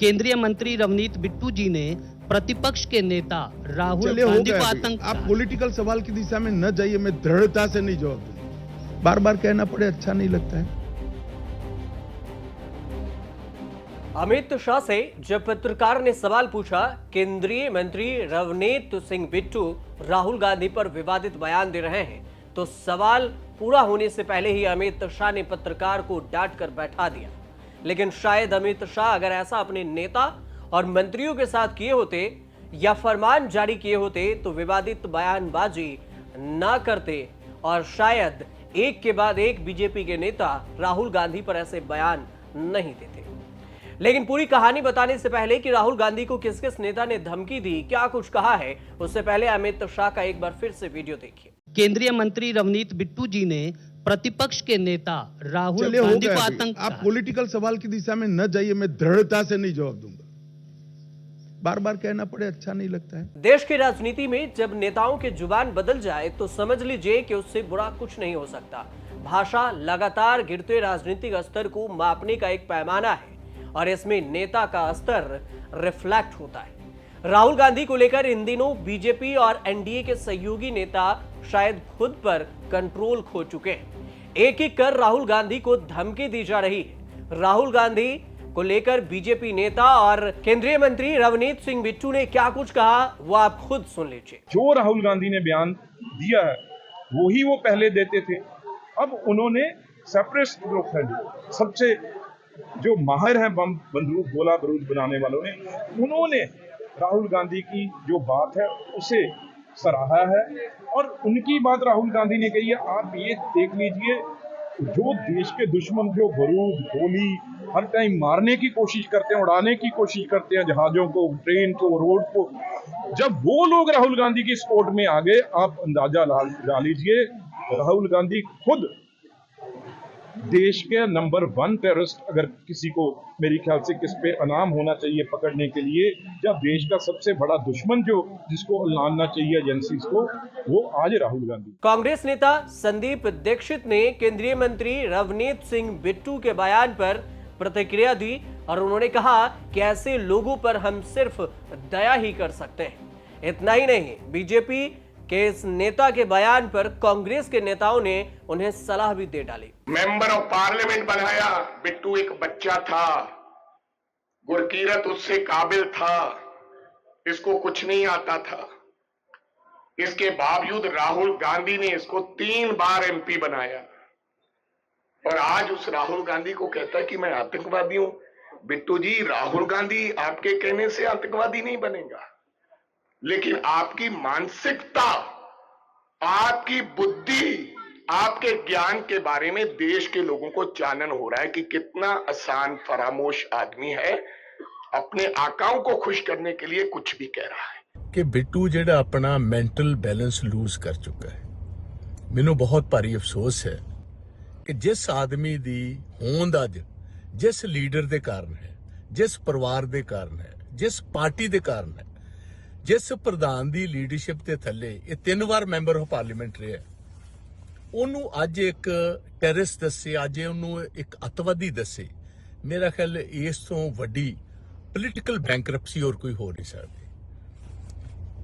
केंद्रीय मंत्री रवनीत बिट्टू जी ने प्रतिपक्ष के नेता राहुल गांधी को आतंक। आप पॉलिटिकल सवाल की दिशा में न जाइए, मैं दृढ़ता से नहीं जवाब दूंगा। बार बार कहना पड़े अच्छा नहीं लगता है। अमित शाह से जब पत्रकार ने सवाल पूछा, केंद्रीय मंत्री रवनीत सिंह बिट्टू राहुल गांधी पर विवादित बयान दे रहे हैं, तो सवाल पूरा होने से पहले ही अमित शाह ने पत्रकार को डांट कर बैठा दिया। लेकिन शायद अमित शाह अगर ऐसा अपने नेता और मंत्रियों के साथ किए होते या फरमान जारी किए होते तो विवादित बयानबाजी ना करते और शायद एक के बाद एक बीजेपी के नेता राहुल गांधी पर ऐसे बयान नहीं देते। लेकिन पूरी कहानी बताने से पहले कि राहुल गांधी को किस किस नेता ने धमकी दी, क्या कुछ कहा है, उससे पहले अमित शाह का एक बार फिर से वीडियो देखिए। केंद्रीय मंत्री रवनीत बिट्टू जी ने प्रतिपक्ष के नेता राहुल गांधी को आतंक। आप पॉलिटिकल सवाल की दिशा में न जाइए, मैं दृढ़ता से नहीं जवाब दूंगा। बार बार कहना पड़े अच्छा नहीं लगता है। देश की राजनीति में जब नेताओं की जुबान बदल जाए तो समझ लीजिए कि उससे बुरा कुछ नहीं हो सकता। भाषा लगातार गिरते राजनीतिक स्तर को मापने का एक पैमाना है और इसमें नेता का स्तर रिफ्लेक्ट होता है। राहुल गांधी को लेकर इन दिनों बीजेपी और एनडीए के सहयोगी नेता शायद खुद पर कंट्रोल खो चुके हैं। एक एक कर राहुल गांधी को धमकी दी जा रही है। राहुल गांधी को लेकर बीजेपी नेता और केंद्रीय मंत्री रवनीत सिंह बिट्टू ने क्या कुछ कहा, वो आप खुद सुन लीजिए। जो राहुल गांधी ने बयान दिया है वो ही वो पहले देते थे। अब उन्होंने सेपरेट ग्रुप है, सबसे जो माहिर हैं बम बंदूक गोला बारूद बनाने वालों ने, उन्होंने राहुल गांधी की जो बात है उसे सराहा है और उनकी बात राहुल गांधी ने कही है। आप ये देख लीजिए, जो देश के दुश्मन जो बारूद गोली हर टाइम मारने की कोशिश करते हैं, उड़ाने की कोशिश करते हैं जहाजों को, ट्रेन को, रोड को, जब वो लोग राहुल गांधी की सपोर्ट में आ गए, आप अंदाजा लगा लीजिए राहुल गांधी खुद देश के नंबर 1 टेररिस्ट, अगर किसी को मेरी ख्याल से किस पे इनाम होना चाहिए पकड़ने के लिए, या देश का सबसे बड़ा दुश्मन जो जिसको लानना चाहिए एजेंसीज को, वो आज राहुल गांधी। कांग्रेस नेता संदीप दीक्षित ने केंद्रीय मंत्री रवनीत सिंह बिट्टू के बयान पर प्रतिक्रिया दी और उन्होंने कहा कि ऐसे लोगों पर हम सिर्फ दया ही कर सकते हैं। इतना ही नहीं, बीजेपी के इस नेता के बयान पर कांग्रेस के नेताओं ने उन्हें सलाह भी दे डाली। मेंबर ऑफ पार्लियामेंट बनाया, बिट्टू एक बच्चा था, गुरकीरत उससे काबिल था, इसको कुछ नहीं आता था। इसके बावजूद राहुल गांधी ने इसको 3 बार एमपी बनाया और आज उस राहुल गांधी को कहता है कि मैं आतंकवादी हूं। बिट्टू जी, राहुल गांधी आपके कहने से आतंकवादी नहीं बनेगा, लेकिन आपकी मानसिकता, आपकी बुद्धि, आपके ज्ञान के बारे में देश के लोगों को चानन हो रहा है कि कितना आसान फरामोश आदमी है, अपने आकाओं को खुश करने के लिए कुछ भी कह रहा है। कि बिट्टू जेड़ा अपना मेंटल बैलेंस लूज कर चुका है। मैनू बहुत भारी अफसोस है कि जिस आदमी दी होंद अज जिस लीडर दे कारण है, जिस परिवार दे कारण है, जिस पार्टी दे कारण है, जिस प्रधान दी लीडरशिप के थले ये 3 बार मैंबर ऑफ पार्लीमेंट रहा, ओनू अज एक टेररिस्ट दसे, अज ओनू एक अतवादी दसे, मेरा ख्याल इस तो वड्डी पोलिटिकल बैंकरप्सी और कोई हो नहीं सकती।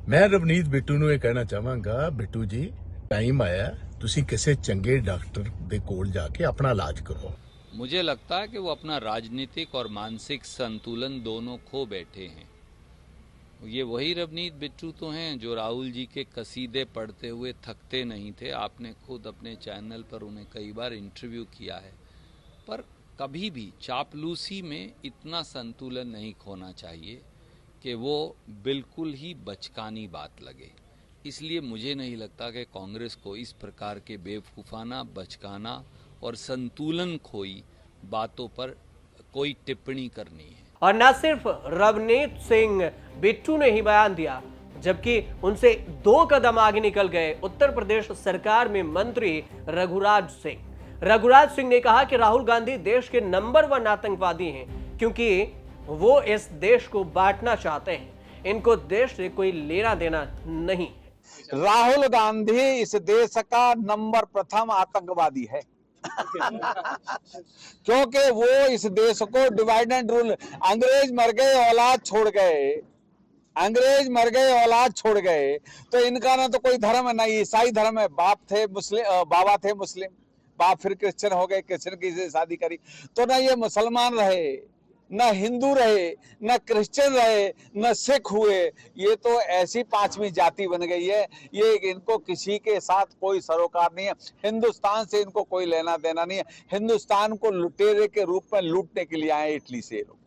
मैं रवनीत बिट्टू नूं ये कहना चाहांगा, बिट्टू जी टाइम आया, तुसीं किसी चंगे डॉक्टर दे कोल जाके अपना इलाज करो। मुझे लगता है कि वो अपना राजनीतिक और मानसिक संतुलन दोनों खो बैठे हैं। ये वही रवनीत बिट्टू तो हैं जो राहुल जी के कसीदे पढ़ते हुए थकते नहीं थे। आपने खुद अपने चैनल पर उन्हें कई बार इंटरव्यू किया है, पर कभी भी चापलूसी में इतना संतुलन नहीं खोना चाहिए कि वो बिल्कुल ही बचकानी बात लगे। इसलिए मुझे नहीं लगता कि कांग्रेस को इस प्रकार के बेवकूफ़ाना, बचकाना और संतुलन खोई बातों पर कोई टिप्पणी करनी है। और न सिर्फ रवनीत सिंह बिट्टू ने ही बयान दिया, जबकि उनसे 2 कदम आगे निकल गए उत्तर प्रदेश सरकार में मंत्री रघुराज सिंह। रघुराज सिंह ने कहा कि राहुल गांधी देश के नंबर 1 आतंकवादी हैं, क्योंकि वो इस देश को बांटना चाहते हैं। इनको देश से कोई लेना देना नहीं है। राहुल गांधी इस देश का नंबर 1 आतंकवादी है। क्योंकि वो इस देश को डिवाइड एंड रूल, अंग्रेज मर गए औलाद छोड़ गए, अंग्रेज मर गए औलाद छोड़ गए, तो इनका ना तो कोई धर्म है ना ईसाई धर्म है। बाप थे मुस्लिम, बाबा थे मुस्लिम, बाप फिर क्रिश्चियन हो गए, क्रिश्चियन की से शादी करी, तो ना ये मुसलमान रहे, न हिंदू रहे, न क्रिश्चियन रहे, न सिख हुए। ये तो ऐसी पांचवी जाति बन गई है। ये इनको किसी के साथ कोई सरोकार नहीं है, हिंदुस्तान से इनको कोई लेना देना नहीं है। हिंदुस्तान को लुटेरे के रूप में लूटने के लिए आए इटली से लोग,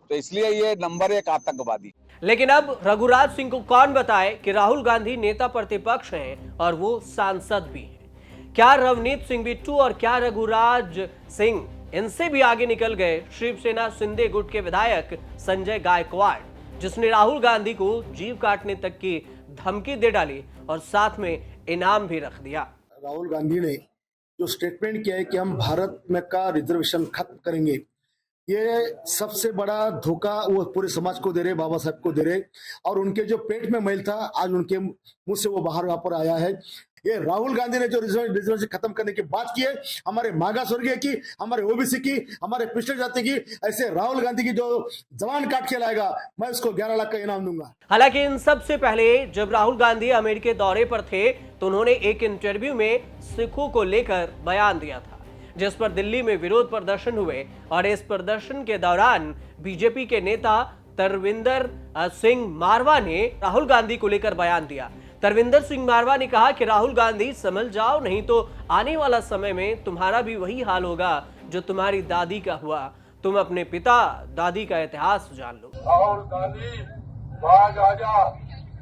तो इसलिए ये नंबर 1 आतंकवादी। लेकिन अब रघुराज सिंह को कौन बताए कि राहुल गांधी नेता प्रतिपक्ष हैं और वो सांसद भी हैं। क्या रवनीत सिंह बिट्टू और क्या रघुराज सिंह इनसे भी आगे निकल गए शिवसेना सिंधे गुट के विधायक संजय गायकवाड़, जिसने राहुल गांधी को जीव काटने तक की धमकी दे डाली और साथ में इनाम भी रख दिया। राहुल गांधी ने जो स्टेटमेंट किया है कि हम भारत में का रिजर्वेशन खत्म करेंगे, ये सबसे बड़ा धोखा वो पूरे समाज को दे रहे, बाबा साहब को दे रहे। और उनके जो पेट में मैल था आज उनके मुंह से वो बाहर यहाँ पर आया है। ये राहुल गांधी ने जो रिजर्वेशन खत्म करने की बात की है, हमारे मागास वर्गीय की, हमारे ओबीसी की, हमारे पिछड़े जाति की, ऐसे राहुल गांधी की जो जवान काट के लाएगा, मैं उसको 11 लाख का इनाम दूंगा। हालांकि इन सबसे पहले जब राहुल गांधी अमेरिका दौरे पर थे तो उन्होंने एक इंटरव्यू में सिखों को लेकर बयान दिया था, जिस पर दिल्ली में विरोध प्रदर्शन हुए। और इस प्रदर्शन के दौरान बीजेपी के नेता तरविंदर सिंह मारवा ने राहुल गांधी को लेकर बयान दिया। तरविंदर सिंह मारवा ने कहा कि राहुल गांधी समझ जाओ, नहीं तो आने वाला समय में तुम्हारा भी वही हाल होगा जो तुम्हारी दादी का हुआ। तुम अपने पिता दादी का इतिहास जान लो। राहुल गांधी बाज आजा,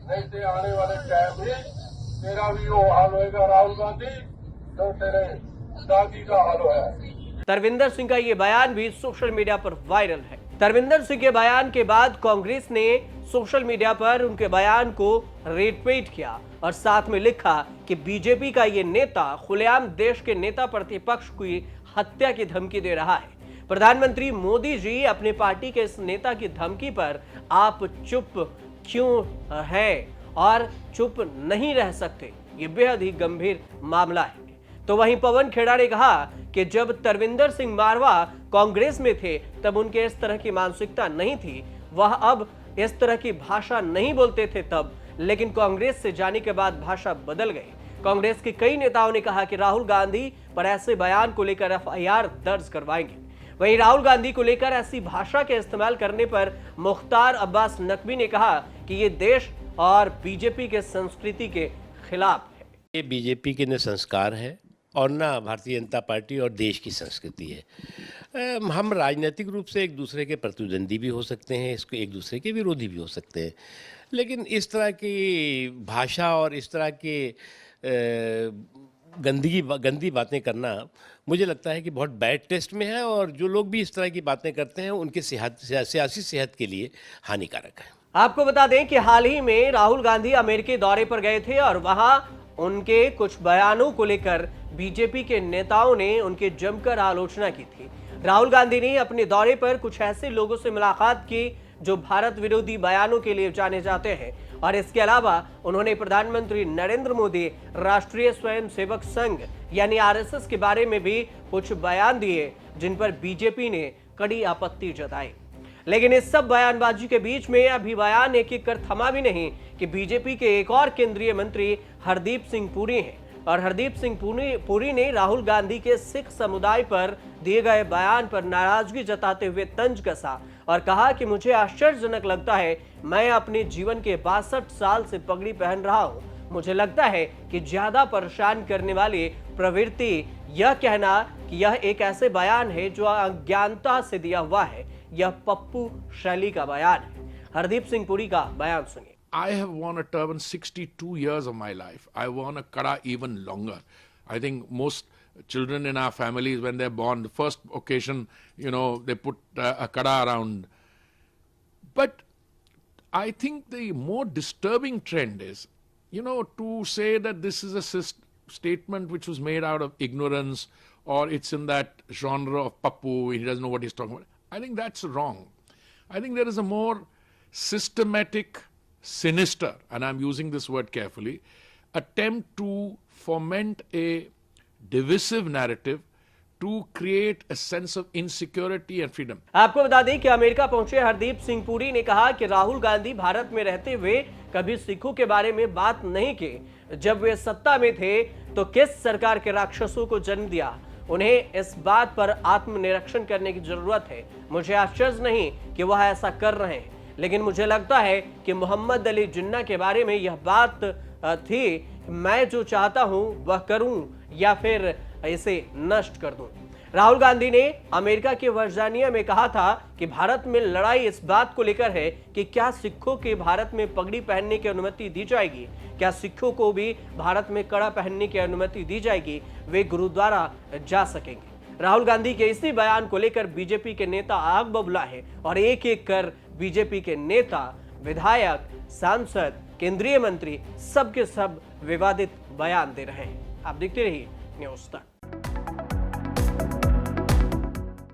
नहीं से आने वाले टाइम में तेरा भी वो हाल होगा राहुल गांधी जो तेरे दादी का हाल है। तरविंदर सिंह का ये बयान भी सोशल मीडिया पर वायरल है। तरविंदर सिंह के बयान के बाद कांग्रेस ने सोशल मीडिया पर उनके बयान को रीट्वीट किया और साथ में लिखा कि बीजेपी का ये नेता खुलेआम देश के नेता प्रतिपक्ष की हत्या की धमकी दे रहा है। प्रधानमंत्री मोदी जी, अपनी पार्टी के इस नेता की धमकी पर आप चुप क्यों हैं और चुप नहीं रह सकते? ये बेहद ही गंभीर मामला है। तो वहीं पवन खेड़ा ने कहा कि जब तरविंदर सिंह मारवा कांग्रेस में थे तब उनके इस तरह की मानसिकता नहीं थी, वह अब इस तरह की भाषा नहीं बोलते थे तब, लेकिन कांग्रेस से जाने के बाद भाषा बदल गई। कांग्रेस के कई नेताओं ने कहा कि राहुल गांधी पर ऐसे बयान को लेकर एफआईआर दर्ज करवाएंगे। वहीं राहुल गांधी को लेकर ऐसी भाषा के इस्तेमाल करने पर मुख्तार अब्बास नकवी ने कहा कि ये देश और बीजेपी के संस्कृति के खिलाफ है। ये बीजेपी के न संस्कार है और ना भारतीय जनता पार्टी और देश की संस्कृति है। हम राजनीतिक रूप से एक दूसरे के प्रतिद्वंदी भी हो सकते हैं, इसको एक दूसरे के विरोधी भी हो सकते हैं, लेकिन इस तरह की भाषा और इस तरह के गंदी बातें करना मुझे लगता है कि बहुत बैड टेस्ट में है और जो लोग भी इस तरह की बातें करते हैं उनके सियासी सेहत के लिए हानिकारक है। आपको बता दें कि हाल ही में राहुल गांधी अमेरिकी दौरे पर गए थे और वहां उनके कुछ बयानों को लेकर बीजेपी के नेताओं ने उनकी जमकर आलोचना की थी। राहुल गांधी ने अपने दौरे पर कुछ ऐसे लोगों से मुलाकात की जो भारत विरोधी बयानों के लिए जाने जाते हैं और इसके अलावा उन्होंने प्रधानमंत्री नरेंद्र मोदी, राष्ट्रीय स्वयंसेवक संघ यानी आरएसएस के बारे में भी कुछ बयान दिए जिन पर बीजेपी ने कड़ी आपत्ति जताई। लेकिन इस सब बयानबाजी के बीच में अभी बयान एक एक कर थमा भी नहीं कि बीजेपी के एक और केंद्रीय मंत्री हरदीप सिंह पुरी हैं और हरदीप सिंह पुरी ने राहुल गांधी के सिख समुदाय पर दिए गए बयान पर नाराजगी जताते हुए तंज कसा और कहा कि मुझे आश्चर्यजनक लगता है, मैं अपने जीवन के 62 साल से पगड़ी पहन रहा हूं, मुझे लगता है कि ज्यादा परेशान करने वाली प्रवृत्ति यह कहना कि यह एक ऐसे बयान है जो अज्ञानता से दिया हुआ है, यह पप्पू शैली का बयान है। हरदीप सिंह पुरी का बयान सुनिए। I have worn a turban 62 years of my life. I worn a kada even longer. I think most children in our families, when they're born, the first occasion, they put a kada around. But I think the more disturbing trend is, to say that this is a statement which was made out of ignorance or it's in that genre of pappu, he doesn't know what he's talking about. I think that's wrong. I think there is a more systematic, sinister, and I'm using this word carefully, attempt to foment a divisive narrative to create a sense of insecurity and freedom. आपको बता दें कि America पहुंचे हरदीप सिंह पुरी ने कहा कि राहुल गांधी भारत में रहते हुए कभी सिखों के बारे में बात नहीं की। जब वे सत्ता में थे तो किस सरकार के राक्षसों को जन्म दिया। उन्हें इस बात पर आत्मनिरीक्षण करने की जरूरत है। मुझे आश्चर्य नहीं कि वह ऐसा कर रहे हैं, लेकिन मुझे लगता है कि मोहम्मद अली जिन्ना के बारे में यह बात थी, मैं जो चाहता हूं वह करूं या फिर इसे नष्ट कर दूं। राहुल गांधी ने अमेरिका के वर्जीनिया में कहा था कि भारत में लड़ाई इस बात को लेकर है कि क्या सिखों के भारत में पगड़ी पहनने की अनुमति दी जाएगी, क्या सिखों को भी भारत में कड़ा पहनने की अनुमति दी जाएगी, वे गुरुद्वारा जा सकेंगे। राहुल गांधी के इसी बयान को लेकर बीजेपी के नेता आग बबूला है और एक एक कर बीजेपी के नेता, विधायक, सांसद, केंद्रीय मंत्री सबके सब विवादित बयान दे रहे हैं। आप देखते रहिए न्यूज़ तक।